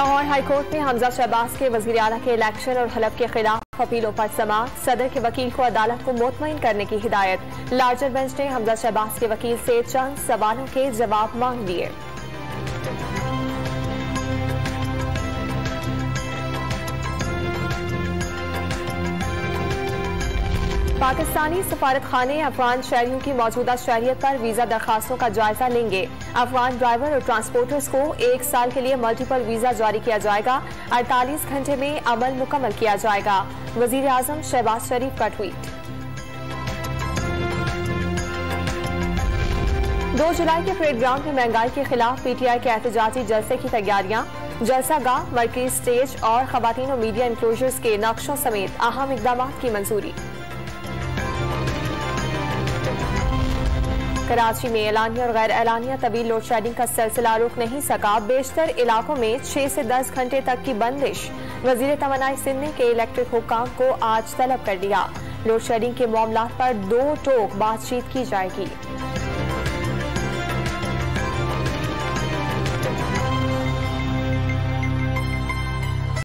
Lahore high court में हमजा शहबाज के वजीर आला के इलेक्शन और हलफ के खिलाफ अपीलों पर समाअत। सदर के वकील को अदालत को मुतमईन करने की हिदायत। लार्जर बेंच ने हमजा शहबाज के वकील से चंद सवालों के जवाब मांग लिए। पाकिस्तानी सफारत खाने अफगान शहरियों की मौजूदा शहरियत पर वीजा दरखास्तों का जायजा लेंगे। अफगान ड्राइवर और ट्रांसपोर्टर्स को 1 साल के लिए मल्टीपल वीजा जारी किया जाएगा। 48 घंटे में अमल मुकम्मल किया जाएगा। वजीर आजम शहबाज शरीफ का ट्वीट। 2 जुलाई के परेड ग्राउंड में महंगाई के खिलाफ PTI के एहतजाजी जलसे की तैयारियां। जलसा गाह, मरकजी स्टेज और खवातीन और मीडिया इंक्लोजर्स के नक्शों समेत अहम इकदाम की मंजूरी। कराची में एलानिया और गैर एलानिया तवील लोड शेडिंग का सिलसिला रुक नहीं सका। बेशतर इलाकों में 6 से 10 घंटे तक की बंदिश। वजीर तमन्नाई सिंध ने के इलेक्ट्रिक हुक्काम को आज तलब कर लिया। लोड शेडिंग के मामला पर 2 टोक बातचीत की जाएगी।